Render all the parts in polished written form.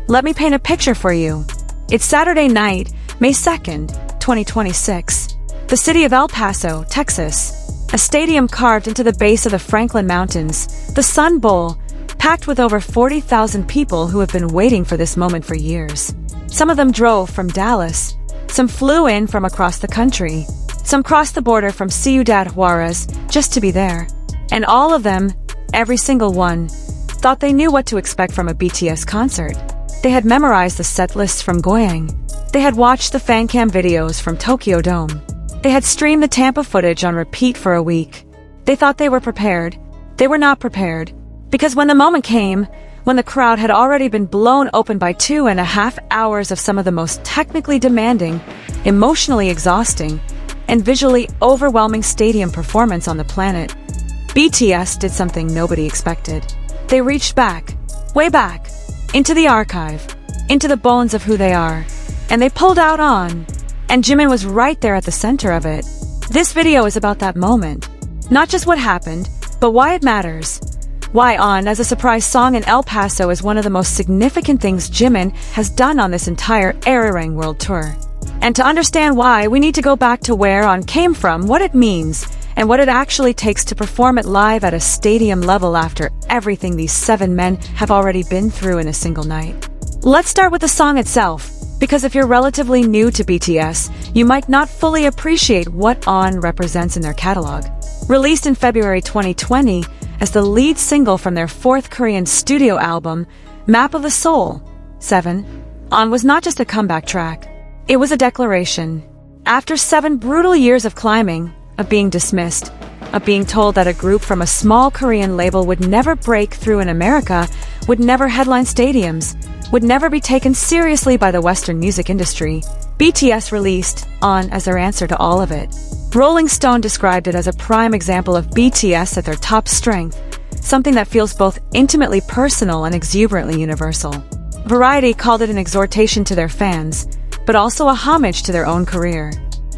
Let me paint a picture for you. It's Saturday night, May 2nd, 2026. The city of El Paso, Texas. A stadium carved into the base of the Franklin Mountains, the Sun Bowl, packed with over 40,000 people who have been waiting for this moment for years. Some of them drove from Dallas. Some flew in from across the country. Some crossed the border from Ciudad Juarez just to be there. And all of them, every single one, thought they knew what to expect from a BTS concert. They had memorized the set lists from Goyang. They had watched the fan cam videos from Tokyo Dome. They had streamed the Tampa footage on repeat for a week. They thought they were prepared. They were not prepared. Because when the moment came, when the crowd had already been blown open by 2.5 hours of some of the most technically demanding, emotionally exhausting, and visually overwhelming stadium performance on the planet, BTS did something nobody expected. They reached back, way back, into the archive, into the bones of who they are, and they pulled out On, and Jimin was right there at the center of it. This video is about that moment. Not just what happened, but why it matters. Why On as a surprise song in El Paso is one of the most significant things Jimin has done on this entire Arirang World Tour. And to understand why, we need to go back to where On came from, what it means, and what it actually takes to perform it live at a stadium level after everything these 7 men have already been through in a single night. Let's start with the song itself, because if you're relatively new to BTS, you might not fully appreciate what On represents in their catalog. Released in February 2020 as the lead single from their 4th Korean studio album, Map of the Soul, 7, On was not just a comeback track. It was a declaration. After 7 brutal years of climbing, of being dismissed, of being told that a group from a small Korean label would never break through in America, would never headline stadiums, would never be taken seriously by the Western music industry, BTS released On as their answer to all of it. Rolling Stone described it as a prime example of BTS at their top strength, something that feels both intimately personal and exuberantly universal. Variety called it an exhortation to their fans, but also a homage to their own career.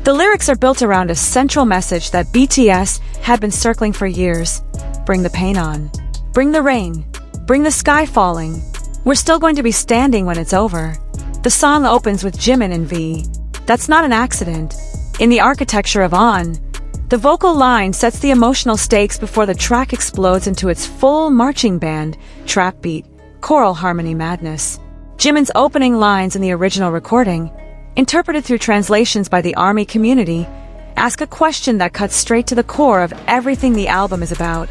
The lyrics are built around a central message that BTS had been circling for years. Bring the pain on. Bring the rain. Bring the sky falling. We're still going to be standing when it's over. The song opens with Jimin and V. That's not an accident. In the architecture of On, the vocal line sets the emotional stakes before the track explodes into its full marching band, trap beat, choral harmony madness. Jimin's opening lines in the original recording, interpreted through translations by the ARMY community, ask a question that cuts straight to the core of everything the album is about.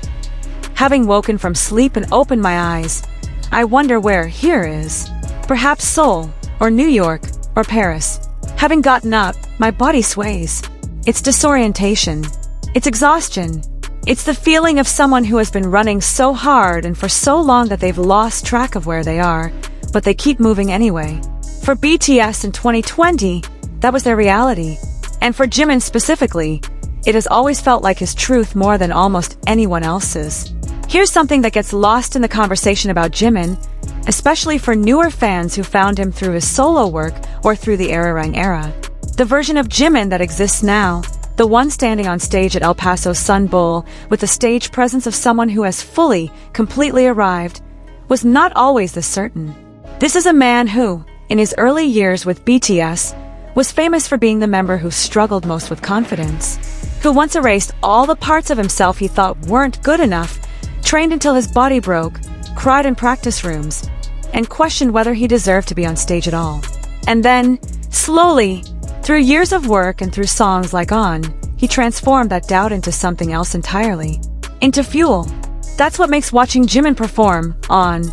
Having woken from sleep and opened my eyes, I wonder where here is. Perhaps Seoul, or New York, or Paris. Having gotten up, my body sways. It's disorientation. It's exhaustion. It's the feeling of someone who has been running so hard and for so long that they've lost track of where they are, but they keep moving anyway. For BTS in 2020, that was their reality. And for Jimin specifically, it has always felt like his truth more than almost anyone else's. Here's something that gets lost in the conversation about Jimin, especially for newer fans who found him through his solo work or through the Arirang era. The version of Jimin that exists now, the one standing on stage at El Paso's Sun Bowl with the stage presence of someone who has fully, completely arrived, was not always this certain. This is a man who, in his early years with BTS, was famous for being the member who struggled most with confidence, who once erased all the parts of himself he thought weren't good enough, trained until his body broke, cried in practice rooms, and questioned whether he deserved to be on stage at all. And then, slowly, through years of work and through songs like On, he transformed that doubt into something else entirely. Into fuel. That's what makes watching Jimin perform On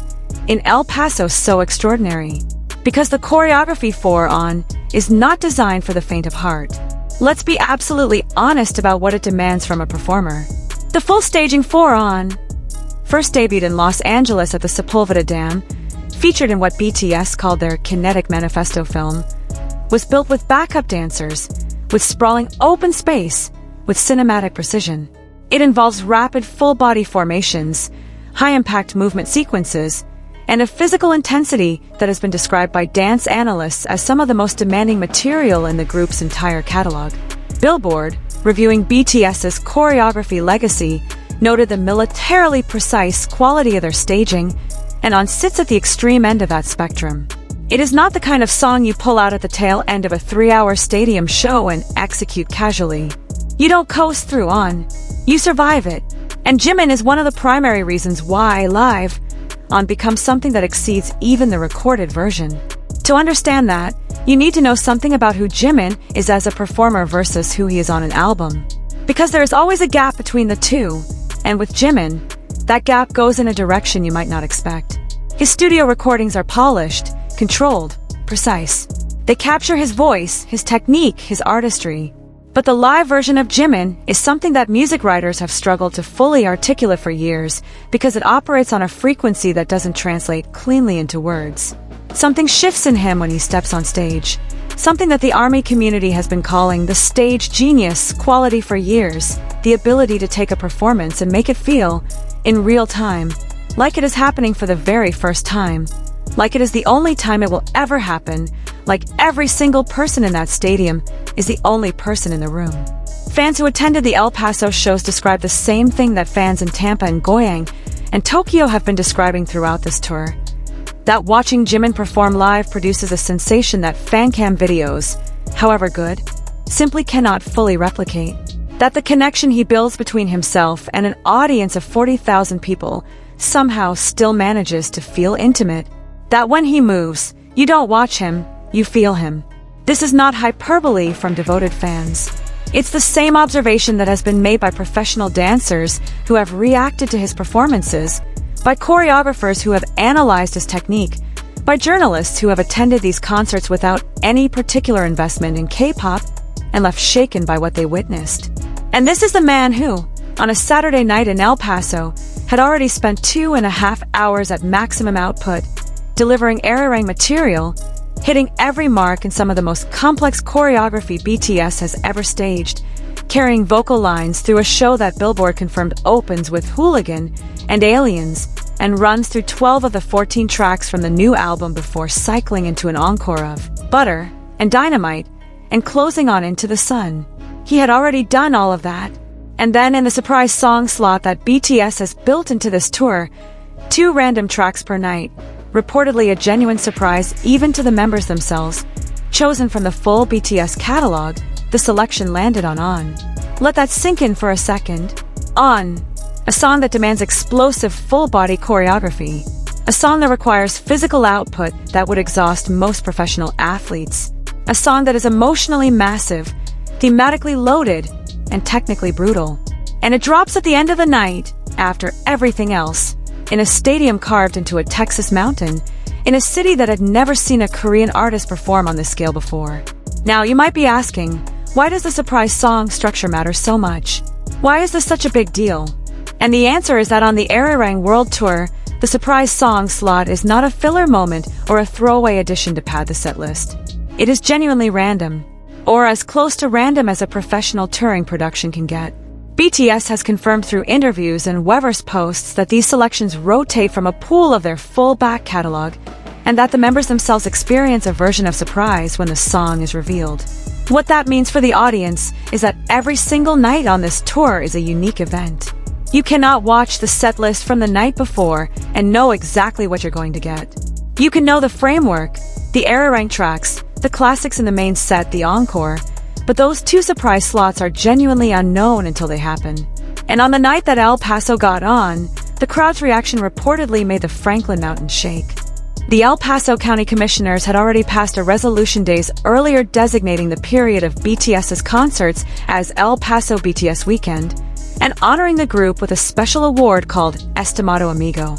in El Paso so extraordinary. Because the choreography for On is not designed for the faint of heart. Let's be absolutely honest about what it demands from a performer. The full staging for On, first debuted in Los Angeles at the Sepulveda Dam, featured in what BTS called their Kinetic Manifesto film, was built with backup dancers, with sprawling open space, with cinematic precision. It involves rapid full-body formations, high-impact movement sequences, and a physical intensity that has been described by dance analysts as some of the most demanding material in the group's entire catalog. Billboard, reviewing BTS's choreography legacy, noted the militarily precise quality of their staging, and On sits at the extreme end of that spectrum. It is not the kind of song you pull out at the tail end of a 3-hour stadium show and execute casually. You don't coast through on. You survive it. And Jimin is one of the primary reasons why live on becomes something that exceeds even the recorded version. To understand that, you need to know something about who Jimin is as a performer versus who he is on an album. Because there is always a gap between the two, and with Jimin, that gap goes in a direction you might not expect. His studio recordings are polished, controlled, precise. They capture his voice, his technique, his artistry. But the live version of Jimin is something that music writers have struggled to fully articulate for years because it operates on a frequency that doesn't translate cleanly into words. Something shifts in him when he steps on stage. Something that the ARMY community has been calling the stage genius quality for years. The ability to take a performance and make it feel, in real time, like it is happening for the very first time. Like it is the only time it will ever happen. Like every single person in that stadium is the only person in the room. Fans who attended the El Paso shows describe the same thing that fans in Tampa and Goyang and Tokyo have been describing throughout this tour. That watching Jimin perform live produces a sensation that fancam videos, however good, simply cannot fully replicate. That the connection he builds between himself and an audience of 40,000 people somehow still manages to feel intimate. That when he moves, you don't watch him, you feel him. This is not hyperbole from devoted fans. It's the same observation that has been made by professional dancers who have reacted to his performances, by choreographers who have analyzed his technique, by journalists who have attended these concerts without any particular investment in K-pop and left shaken by what they witnessed. And this is the man who, on a Saturday night in El Paso, had already spent 2.5 hours at maximum output, delivering arirang material, hitting every mark in some of the most complex choreography BTS has ever staged, carrying vocal lines through a show that Billboard confirmed opens with Hooligan and Aliens, and runs through 12 of the 14 tracks from the new album before cycling into an encore of Butter and Dynamite, and closing on Into the Sun. He had already done all of that. And then in the surprise song slot that BTS has built into this tour, 2 random tracks per night, reportedly a genuine surprise even to the members themselves, chosen from the full BTS catalog, the selection landed on. Let that sink in for a second. On. A song that demands explosive full-body choreography. A song that requires physical output that would exhaust most professional athletes. A song that is emotionally massive, thematically loaded, and technically brutal. And it drops at the end of the night, after everything else, in a stadium carved into a Texas mountain, in a city that had never seen a Korean artist perform on this scale before. Now, you might be asking, why does the surprise song structure matter so much? Why is this such a big deal? And the answer is that on the Arirang World Tour, the surprise song slot is not a filler moment or a throwaway addition to pad the set list. It is genuinely random, or as close to random as a professional touring production can get. BTS has confirmed through interviews and Weverse posts that these selections rotate from a pool of their full back catalog, and that the members themselves experience a version of surprise when the song is revealed. What that means for the audience is that every single night on this tour is a unique event. You cannot watch the set list from the night before and know exactly what you're going to get. You can know the framework, the Arirang tracks, the classics in the main set, the encore, but those 2 surprise slots are genuinely unknown until they happen. And on the night that El Paso got on, the crowd's reaction reportedly made the Franklin Mountains shake. The El Paso County Commissioners had already passed a resolution days earlier designating the period of BTS's concerts as El Paso BTS Weekend, and honoring the group with a special award called Estimado Amigo.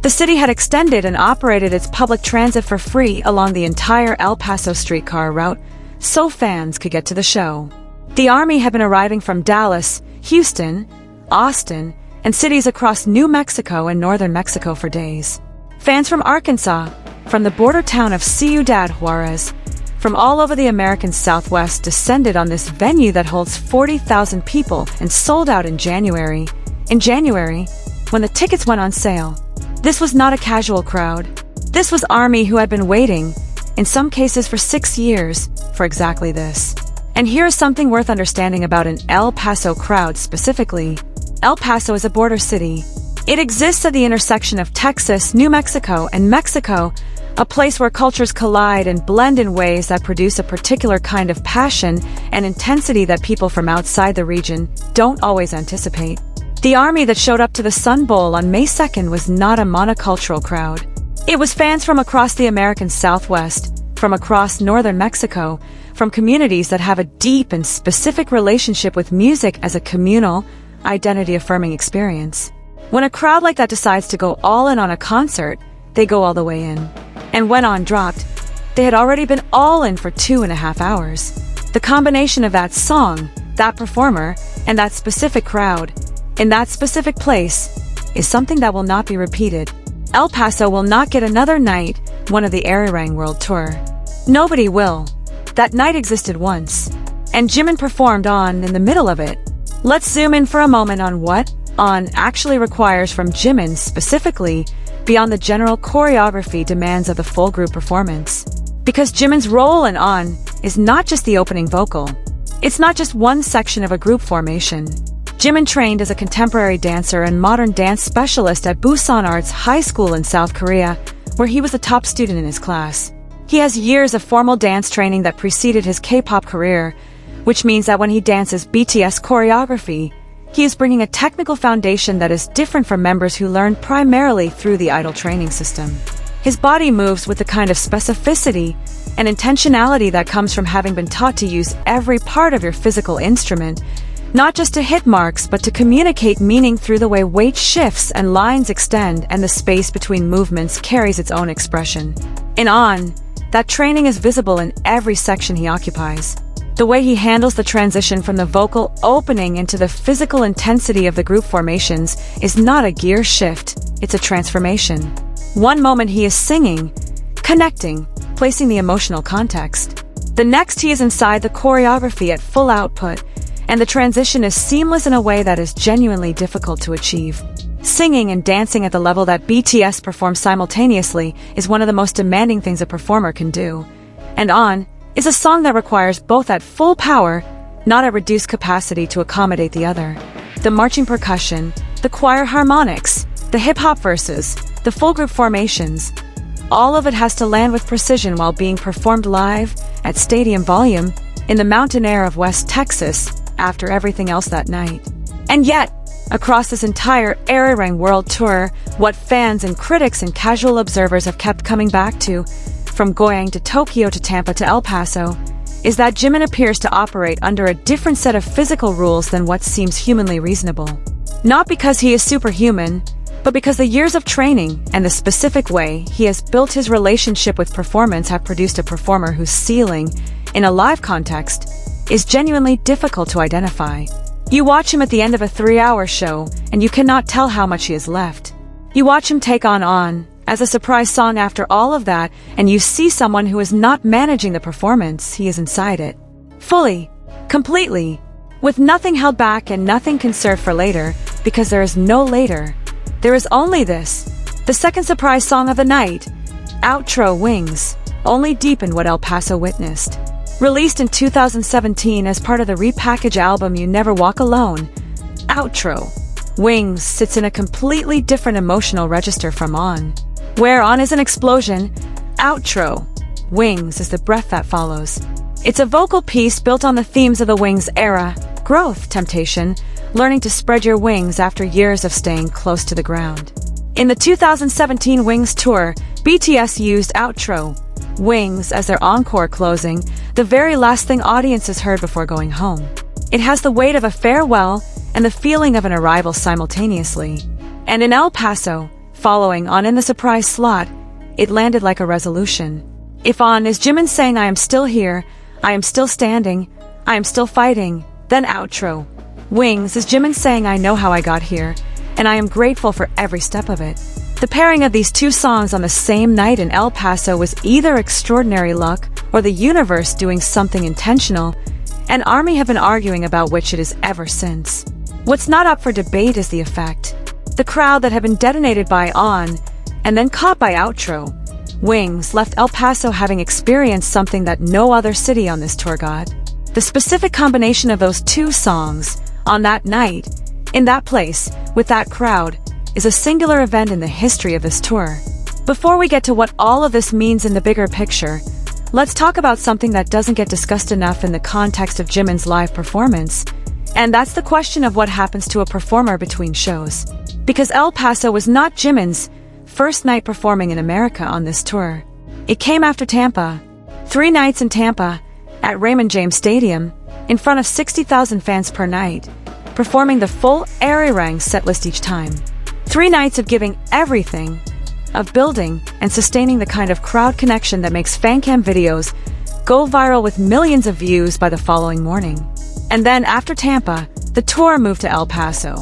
The city had extended and operated its public transit for free along the entire El Paso streetcar route, so fans could get to the show. The ARMY had been arriving from Dallas, Houston, Austin, and cities across New Mexico and northern Mexico for days. Fans from Arkansas, from the border town of Ciudad Juarez, from all over the American Southwest descended on this venue that holds 40,000 people and sold out in January. In January, when the tickets went on sale. This was not a casual crowd. This was ARMY who had been waiting, in some cases for 6 years, for exactly this. And here is something worth understanding about an El Paso crowd specifically. El Paso is a border city. It exists at the intersection of Texas, New Mexico, and Mexico, a place where cultures collide and blend in ways that produce a particular kind of passion and intensity that people from outside the region don't always anticipate. The army that showed up to the Sun Bowl on May 2nd was not a monocultural crowd. It was fans from across the American Southwest, from across northern Mexico, from communities that have a deep and specific relationship with music as a communal, identity-affirming experience. When a crowd like that decides to go all in on a concert, they go all the way in. And when On dropped, they had already been all in for 2.5 hours. The combination of that song, that performer, and that specific crowd, in that specific place, is something that will not be repeated. El Paso will not get another night, one of the Arirang World Tour. Nobody will. That night existed once. And Jimin performed On in the middle of it. Let's zoom in for a moment on what On actually requires from Jimin specifically, beyond the general choreography demands of the full group performance. Because Jimin's role in On is not just the opening vocal. It's not just one section of a group formation. Jimin trained as a contemporary dancer and modern dance specialist at Busan Arts High School in South Korea, where he was a top student in his class. He has years of formal dance training that preceded his K-pop career, which means that when he dances BTS choreography, he is bringing a technical foundation that is different from members who learn primarily through the idol training system. His body moves with the kind of specificity and intentionality that comes from having been taught to use every part of your physical instrument, not just to hit marks, but to communicate meaning through the way weight shifts and lines extend and the space between movements carries its own expression. In On, that training is visible in every section he occupies. The way he handles the transition from the vocal opening into the physical intensity of the group formations is not a gear shift, it's a transformation. One moment he is singing, connecting, placing the emotional context. The next he is inside the choreography at full output, and the transition is seamless in a way that is genuinely difficult to achieve. Singing and dancing at the level that BTS performs simultaneously is one of the most demanding things a performer can do. And On is a song that requires both at full power, not at reduced capacity to accommodate the other. The marching percussion, the choir harmonics, the hip-hop verses, the full group formations, all of it has to land with precision while being performed live, at stadium volume, in the mountain air of West Texas, after everything else that night. And yet, across this entire Arirang World Tour, what fans and critics and casual observers have kept coming back to, from Goyang to Tokyo to Tampa to El Paso, is that Jimin appears to operate under a different set of physical rules than what seems humanly reasonable. Not because he is superhuman, but because the years of training and the specific way he has built his relationship with performance have produced a performer whose ceiling, in a live context, is genuinely difficult to identify. You watch him at the end of a 3-hour show, and you cannot tell how much he has left. You watch him take On as a surprise song after all of that, and you see someone who is not managing the performance, he is inside it. Fully, completely, with nothing held back and nothing conserved for later, because there is no later. There is only this, the second surprise song of the night, Outro Wings, only deepened what El Paso witnessed. Released in 2017 as part of the repackaged album You Never Walk Alone, Outro Wings sits in a completely different emotional register from On. Where On is an explosion, Outro Wings is the breath that follows. It's a vocal piece built on the themes of the Wings era, growth, temptation, learning to spread your wings after years of staying close to the ground. In the 2017 Wings tour, BTS used Outro Wings as their encore closing, the very last thing audiences heard before going home. It has the weight of a farewell and the feeling of an arrival simultaneously. And in El Paso, following On in the surprise slot, it landed like a resolution. If On is Jimin saying I am still here, I am still standing, I am still fighting, then Outro Wings is Jimin saying I know how I got here, and I am grateful for every step of it. The pairing of these two songs on the same night in El Paso was either extraordinary luck or the universe doing something intentional, and ARMY have been arguing about which it is ever since. What's not up for debate is the effect. The crowd that had been detonated by On, and then caught by Outro Wings, left El Paso having experienced something that no other city on this tour got. The specific combination of those two songs, on that night, in that place, with that crowd, is a singular event in the history of this tour. Before we get to what all of this means in the bigger picture, let's talk about something that doesn't get discussed enough in the context of Jimin's live performance, and that's the question of what happens to a performer between shows. Because El Paso was not Jimin's first night performing in America on this tour. It came after Tampa. 3 nights in Tampa, at Raymond James Stadium, in front of 60,000 fans per night, performing the full Arirang setlist each time. 3 nights of giving everything, of building and sustaining the kind of crowd connection that makes fancam videos go viral with millions of views by the following morning. And then after Tampa, the tour moved to El Paso.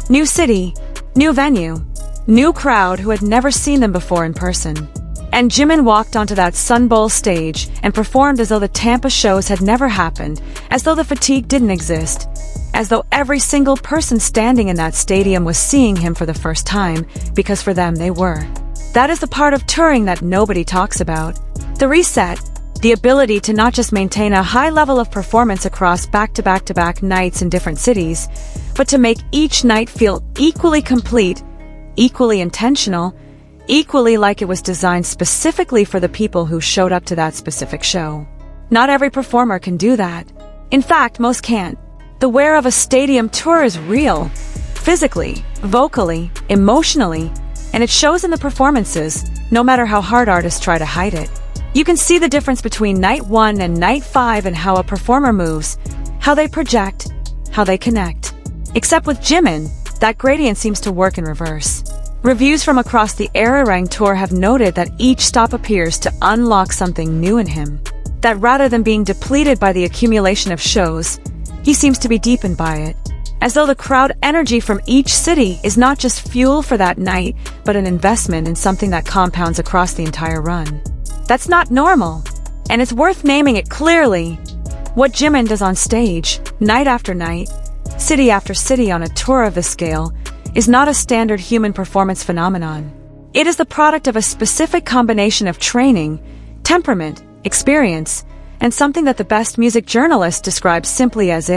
New city, new venue, new crowd who had never seen them before in person. And Jimin walked onto that Sun Bowl stage and performed as though the Tampa shows had never happened, as though the fatigue didn't exist, as though every single person standing in that stadium was seeing him for the first time, because for them they were. That is the part of touring that nobody talks about. The reset, the ability to not just maintain a high level of performance across back-to-back-to-back nights in different cities, but to make each night feel equally complete, equally intentional, equally like it was designed specifically for the people who showed up to that specific show. Not every performer can do that. In fact, most can't. The wear of a stadium tour is real, physically, vocally, emotionally, and it shows in the performances, no matter how hard artists try to hide it. You can see the difference between night 1 and night 5 and how a performer moves, how they project, how they connect. Except with Jimin, that gradient seems to work in reverse. Reviews from across the Arirang tour have noted that each stop appears to unlock something new in him. That rather than being depleted by the accumulation of shows, he seems to be deepened by it. As though the crowd energy from each city is not just fuel for that night, but an investment in something that compounds across the entire run. That's not normal, and it's worth naming it clearly. What Jimin does on stage, night after night, city after city on a tour of this scale, is not a standard human performance phenomenon. It is the product of a specific combination of training, temperament, experience, and something that the best music journalists describe simply as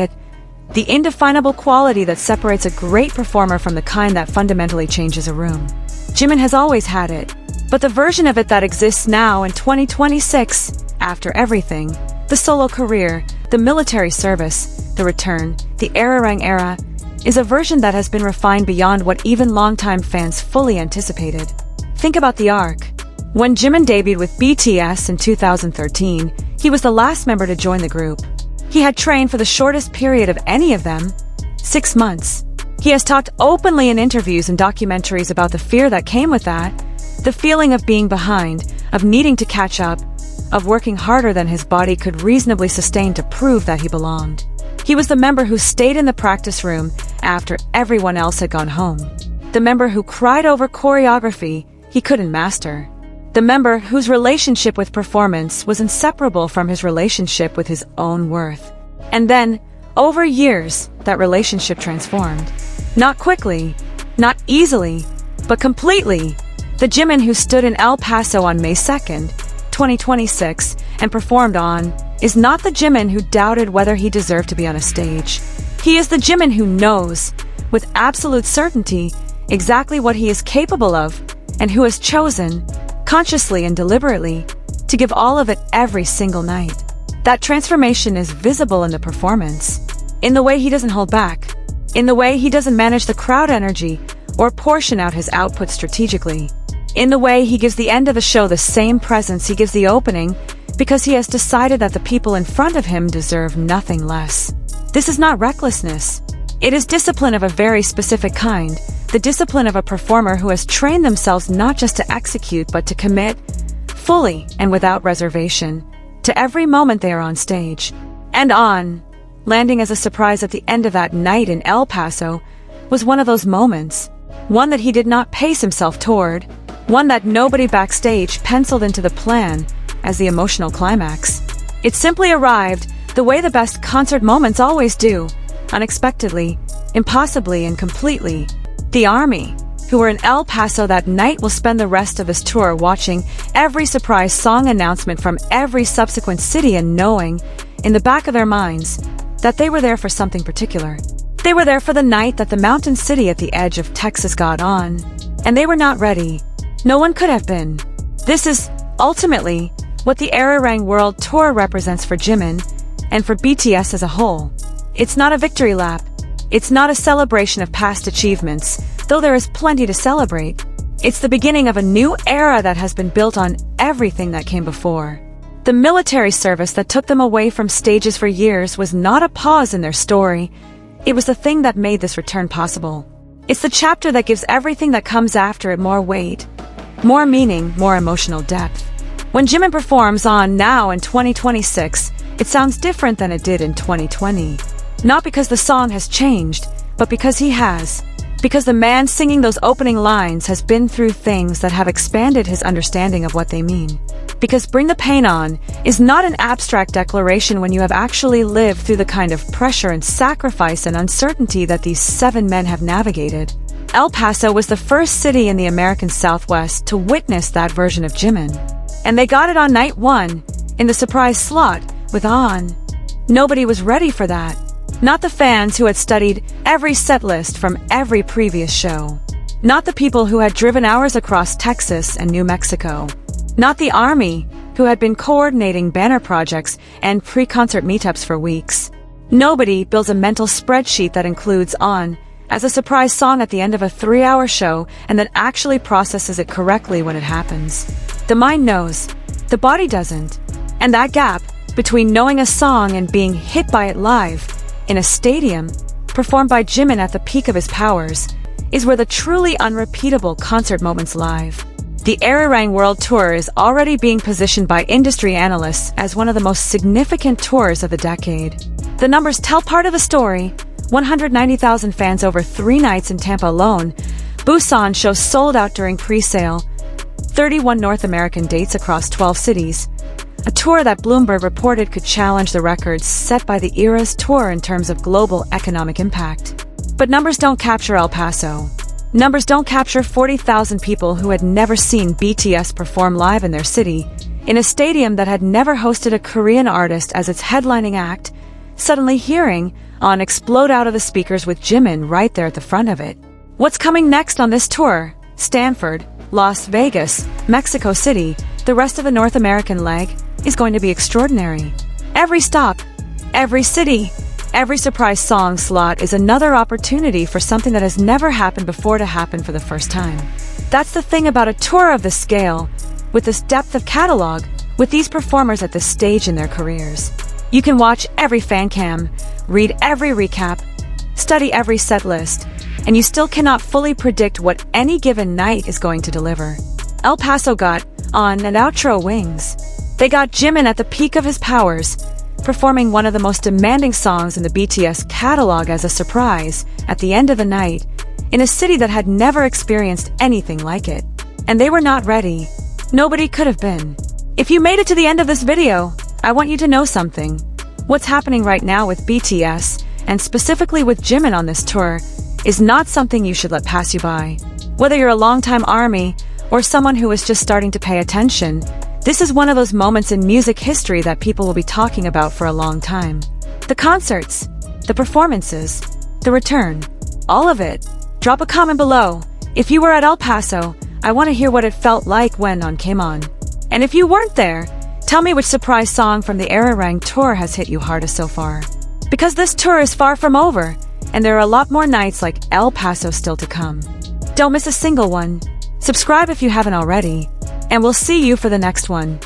the indefinable quality that separates a great performer from the kind that fundamentally changes a room. Jimin has always had it, but the version of it that exists now in 2026, after everything, the solo career, the military service, the return, the Arirang era, is a version that has been refined beyond what even longtime fans fully anticipated. Think about the arc. When Jimin debuted with BTS in 2013, he was the last member to join the group. He had trained for the shortest period of any of them, 6 months. He has talked openly in interviews and documentaries about the fear that came with that, the feeling of being behind, of needing to catch up, of working harder than his body could reasonably sustain to prove that he belonged. He was the member who stayed in the practice room after everyone else had gone home. The member who cried over choreography he couldn't master. The member whose relationship with performance was inseparable from his relationship with his own worth. And then, over years, that relationship transformed. Not quickly, not easily, but completely. The Jimin who stood in El Paso on May 2nd, 2026, and performed on, is not the Jimin who doubted whether he deserved to be on a stage. He is the Jimin who knows, with absolute certainty, exactly what he is capable of, and who has chosen, consciously and deliberately, to give all of it every single night. That transformation is visible in the performance, in the way he doesn't hold back, in the way he doesn't manage the crowd energy or portion out his output strategically, in the way he gives the end of the show the same presence he gives the opening, because he has decided that the people in front of him deserve nothing less. This is not recklessness. It is discipline of a very specific kind, the discipline of a performer who has trained themselves not just to execute but to commit, fully and without reservation, to every moment they are on stage. And on. Landing as a surprise at the end of that night in El Paso was one of those moments, one that he did not pace himself toward, one that nobody backstage penciled into the plan as the emotional climax. It simply arrived the way the best concert moments always do, unexpectedly, impossibly, and completely. The ARMY, who were in El Paso that night, will spend the rest of his tour watching every surprise song announcement from every subsequent city and knowing, in the back of their minds, that they were there for something particular. They were there for the night that the mountain city at the edge of Texas got on, and they were not ready. No one could have been. This is, ultimately, what the Arirang World Tour represents for Jimin, and for BTS as a whole. It's not a victory lap. It's not a celebration of past achievements, though there is plenty to celebrate. It's the beginning of a new era that has been built on everything that came before. The military service that took them away from stages for years was not a pause in their story. It was the thing that made this return possible. It's the chapter that gives everything that comes after it more weight, more meaning, more emotional depth. When Jimin performs on Now in 2026, it sounds different than it did in 2020. Not because the song has changed, but because he has. Because the man singing those opening lines has been through things that have expanded his understanding of what they mean. Because Bring the Pain On is not an abstract declaration when you have actually lived through the kind of pressure and sacrifice and uncertainty that these 7 men have navigated. El Paso was the first city in the American Southwest to witness that version of Jimin. And they got it on night 1, in the surprise slot, with On. Nobody was ready for that. Not the fans who had studied every set list from every previous show. Not the people who had driven hours across Texas and New Mexico. Not the army, who had been coordinating banner projects and pre-concert meetups for weeks. Nobody builds a mental spreadsheet that includes On as a surprise song at the end of a 3-hour show and then actually processes it correctly when it happens. The mind knows, the body doesn't. And that gap between knowing a song and being hit by it live, in a stadium, performed by Jimin at the peak of his powers, is where the truly unrepeatable concert moments live. The Arirang World Tour is already being positioned by industry analysts as one of the most significant tours of the decade. The numbers tell part of the story. 190,000 fans over 3 nights in Tampa alone. Busan show sold out during pre-sale. 31 North American dates across 12 cities. A tour that Bloomberg reported could challenge the records set by the era's tour in terms of global economic impact. But numbers don't capture El Paso. Numbers don't capture 40,000 people who had never seen BTS perform live in their city, in a stadium that had never hosted a Korean artist as its headlining act, suddenly hearing On explode out of the speakers with Jimin right there at the front of it. What's coming next on this tour? Stanford, Las Vegas, Mexico City, the rest of the North American leg is going to be extraordinary. Every stop, every city, every surprise song slot is another opportunity for something that has never happened before to happen for the first time. That's the thing about a tour of this scale, with this depth of catalog, with these performers at this stage in their careers. You can watch every fan cam, read every recap, study every set list, and you still cannot fully predict what any given night is going to deliver. El Paso got On and outro wings. They got Jimin at the peak of his powers, performing one of the most demanding songs in the BTS catalog as a surprise at the end of the night, in a city that had never experienced anything like it. And they were not ready. Nobody could have been. If you made it to the end of this video, I want you to know something. What's happening right now with BTS, and specifically with Jimin on this tour, is not something you should let pass you by. Whether you're a longtime ARMY, or someone who is just starting to pay attention, this is one of those moments in music history that people will be talking about for a long time. The concerts, the performances, the return, all of it. Drop a comment below. If you were at El Paso, I want to hear what it felt like when On came on. And if you weren't there, tell me which surprise song from the Arirang Tour has hit you hardest so far. Because this tour is far from over, and there are a lot more nights like El Paso still to come. Don't miss a single one. Subscribe if you haven't already, and we'll see you for the next one.